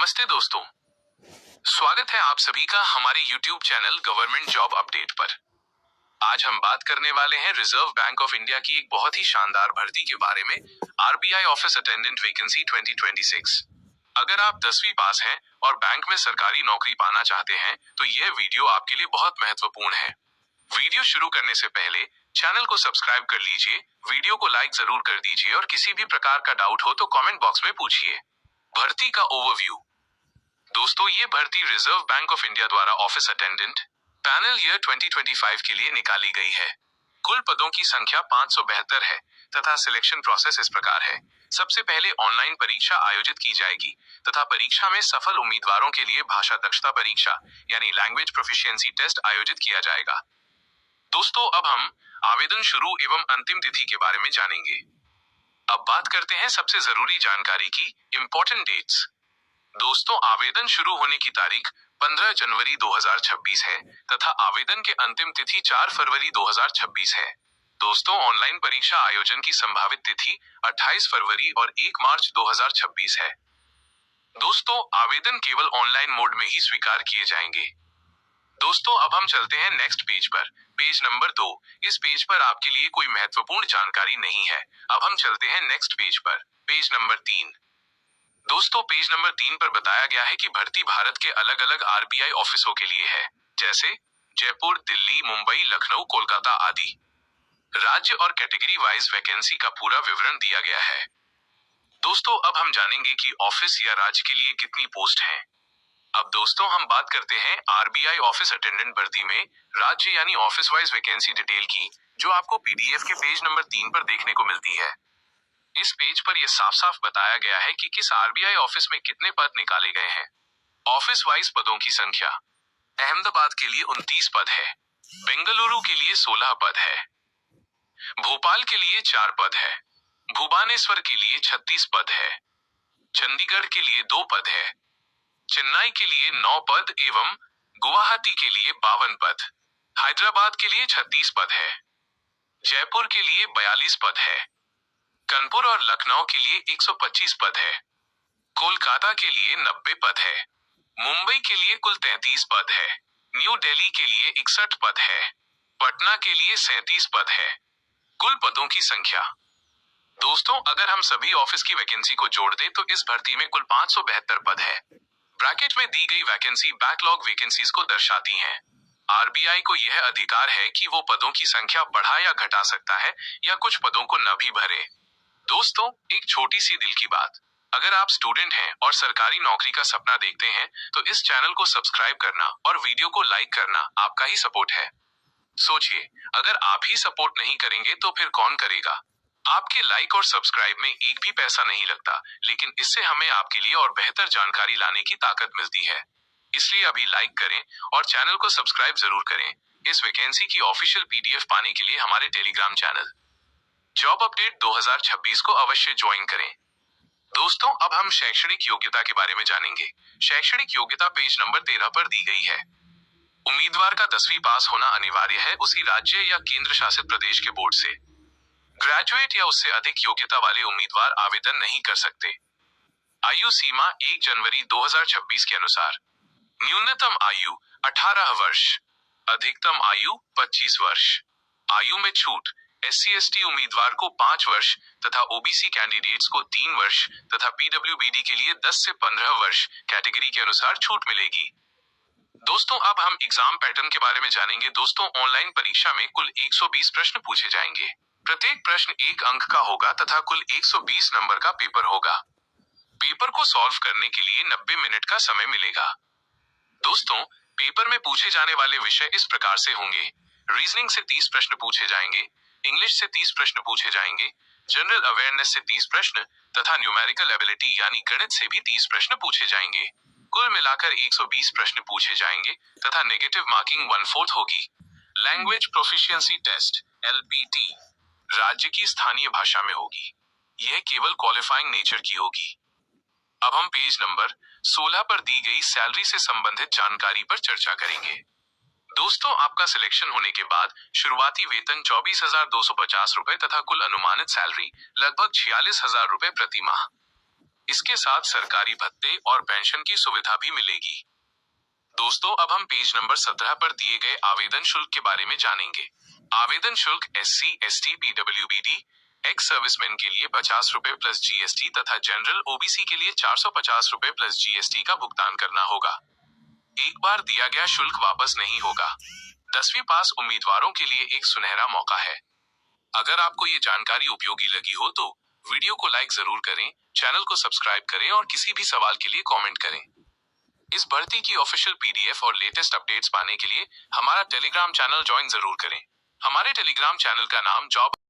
नमस्ते दोस्तों, स्वागत है आप सभी का हमारे YouTube channel government job update पर। आज हम बात करने वाले हैं रिजर्व बैंक ऑफ इंडिया की एक बहुत ही शानदार भर्ती के बारे में, RBI ऑफिस अटेंडेंट वैकेंसी 2026। अगर आप 10वीं पास हैं और बैंक में सरकारी नौकरी पाना चाहते हैं तो यह वीडियो आपके लिए बहुत महत्वपूर्ण है। वीडियो शुरू करने से पहले चैनल को सब्सक्राइब कर लीजिए, वीडियो को लाइक जरूर कर दीजिए और किसी भी प्रकार का डाउट हो तो कमेंट बॉक्स में पूछिए। भर्ती का ओवरव्यू। दोस्तों, ये भर्ती रिजर्व बैंक ऑफ इंडिया द्वारा ऑफिस अटेंडेंट पैनल ईयर 2025 के लिए निकाली गई है। कुल पदों की संख्या 572 है तथा सिलेक्शन प्रोसेस इस प्रकार है। सबसे पहले ऑनलाइन परीक्षा आयोजित की जाएगी तथा परीक्षा में सफल उम्मीदवारों के लिए भाषा दक्षता परीक्षा यानी लैंग्वेज प्रोफिशिएंसी टेस्ट आयोजित किया जाएगा। दोस्तों, अब हम आवेदन शुरू एवं अंतिम तिथि के बारे में जानेंगे। अब बात करते हैं सबसे जरूरी जानकारी की, इम्पोर्टेंट डेट्स। दोस्तों, आवेदन शुरू होने की तारीख 15 जनवरी 2026 है तथा आवेदन के अंतिम तिथि 4 फरवरी 2026 है। दोस्तों, ऑनलाइन परीक्षा आयोजन की संभावित तिथि 28 फरवरी और 1 मार्च 2026 है। दोस्तों, आवेदन केवल ऑनलाइन मोड में ही स्वीकार किए जाएंगे। दोस्तों, अब हम चलते हैं नेक्स्ट पेज पर, पेज नंबर 2। इस पेज पर आपके लिए कोई महत्वपूर्ण जानकारी नहीं है। अब हम चलते हैं नेक्स्ट पेज पर, पेज नंबर 3। दोस्तों, पेज नंबर 3 पर बताया गया है कि भर्ती भारत के अलग अलग RBI ऑफिसों के लिए है, जैसे जयपुर, दिल्ली, मुंबई, लखनऊ, कोलकाता आदि। राज्य और कैटेगरी वाइज वैकेंसी का पूरा विवरण दिया गया है। दोस्तों, अब हम जानेंगे कि ऑफिस या राज्य के लिए कितनी पोस्ट हैं। अब दोस्तों, हम बात करते हैं RBI ऑफिस अटेंडेंट भर्ती में राज्य यानी ऑफिस वाइज वैकेंसी डिटेल की, जो आपको PDF के पेज नंबर 3 पर देखने को मिलती है। इस पेज पर यह साफ साफ बताया गया है कि किस RBI ऑफिस में कितने पद निकाले गए हैं। ऑफिस वाइज पदों की संख्या। अहमदाबाद के लिए 29 पद है, बेंगलुरु के लिए 16 पद है, भोपाल के लिए 4 पद है, भुवनेश्वर के लिए 36 पद है, चंडीगढ़ के लिए 2 पद है, चेन्नई के लिए 9 पद एवं गुवाहाटी के लिए 52 पद, हैदराबाद के लिए 36 पद है, जयपुर के लिए 42 पद है, कानपुर और लखनऊ के लिए 125 पद है, कोलकाता के लिए 90 पद है, मुंबई के लिए कुल 33 पद है, न्यू दिल्ली के लिए 61 पद है, पटना के लिए 37 पद है। कुल पदों की संख्या। दोस्तों, अगर हम सभी ऑफिस की वैकेंसी को जोड़ दें तो इस भर्ती में कुल 572 पद है। ब्रैकेट में दी गई वैकेंसी बैकलॉग वैकेंसीज को दर्शाती हैं। RBI को यह अधिकार है कि वो पदों की संख्या बढ़ा या घटा सकता है या कुछ पदों को न भी भरे। दोस्तों, एक छोटी सी दिल की बात, अगर आप स्टूडेंट हैं और सरकारी नौकरी का सपना देखते हैं तो इस चैनल को सब्सक्राइब करना और वीडियो को लाइक करना आपका ही सपोर्ट है। सोचिए, अगर आप ही सपोर्ट नहीं करेंगे तो फिर कौन करेगा। आपके लाइक और सब्सक्राइब में एक भी पैसा नहीं लगता, लेकिन इससे हमें आपके लिए और बेहतर जानकारी लाने की ताकत मिलती है। इसलिए अभी लाइक करें और चैनल को सब्सक्राइब जरूर करें। इस वैकेंसी की ऑफिशियल PDF पाने के लिए हमारे टेलीग्राम चैनल जॉब अपडेट 2026 को अवश्य ज्वाइन करें। दोस्तों, अब हम शैक्षणिक योग्यता के बारे में जानेंगे। शैक्षणिक योग्यता पेज नंबर 13 पर दी गई है। उम्मीदवार का 10वीं पास होना अनिवार्य है उसी राज्य या केंद्र शासित प्रदेश के बोर्ड से। ग्रेजुएट या उससे अधिक योग्यता वाले उम्मीदवार आवेदन नहीं कर सकते। आयु सीमा 1 जनवरी 2026 के अनुसार न्यूनतम आयु 18 वर्ष, अधिकतम आयु 25 वर्ष। आयु में छूट, SC/ST उम्मीदवार को 5 वर्ष तथा OBC कैंडिडेट्स को 3 वर्ष तथा PWBD के लिए 10 से 15 वर्ष कैटेगरी के अनुसार छूट मिलेगी। दोस्तों, अब हम एग्जाम पैटर्न के बारे में जानेंगे। दोस्तों, ऑनलाइन परीक्षा में कुल 120 प्रश्न पूछे जाएंगे। प्रत्येक प्रश्न 1 अंक का होगा तथा कुल 120 नंबर का पेपर होगा। पेपर को सॉल्व करने के लिए 90 मिनट का समय मिलेगा। दोस्तों, पेपर में पूछे जाने वाले विषय इस प्रकार से होंगे। रीजनिंग से 30 प्रश्न पूछे जाएंगे, इंग्लिश से 30 प्रश्न पूछे जाएंगे, जनरल अवेयरनेस से 30 प्रश्न तथा न्यूमेरिकल एबिलिटी यानी गणित से भी 30 प्रश्न पूछे जाएंगे। कुल मिलाकर 120 प्रश्न पूछे जाएंगे तथा नेगेटिव मार्किंग 1/4 होगी। लैंग्वेज प्रोफिशिएंसी टेस्ट LPT राज्य की स्थानीय भाषा में होगी। यह केवल क्वालिफाइंग नेचर की होगी। अब हम पेज नंबर 16 पर दी गई सैलरी से संबंधित जानकारी पर चर्चा करेंगे। दोस्तों, आपका सिलेक्शन होने के बाद शुरुआती वेतन 24,250 रुपए तथा कुल अनुमानित सैलरी लगभग 46,000 रुपए प्रति माह। इसके साथ सरकारी भत्ते और पेंशन की सुविधा भी मिलेगी। दोस्तों, अब हम पेज नंबर 17 पर दिए गए आवेदन शुल्क के बारे में जानेंगे। आवेदन शुल्क SC, ST, PWBD, ex serviceman के लिए 50 रुपए प्लस GST तथा जनरल OBC के लिए 450 रुपए प्लस GST का भुगतान करना होगा। एक बार दिया गया शुल्क वापस नहीं होगा। 10वीं पास उम्मीदवारों के लिए एक सुनहरा मौका है। अगर आपको ये जानकारी उपयोगी लगी हो तो वीडियो को लाइक जरूर करें, चैनल को सब्सक्राइब करें और किसी भी सवाल के लिए कमेंट करें। इस भर्ती की ऑफिशियल PDF और लेटेस्ट अपडेट्स पाने के लिए हमारा टेलीग्राम चैनल ज्वाइन जरूर करें। हमारे टेलीग्राम चैनल का नाम जॉब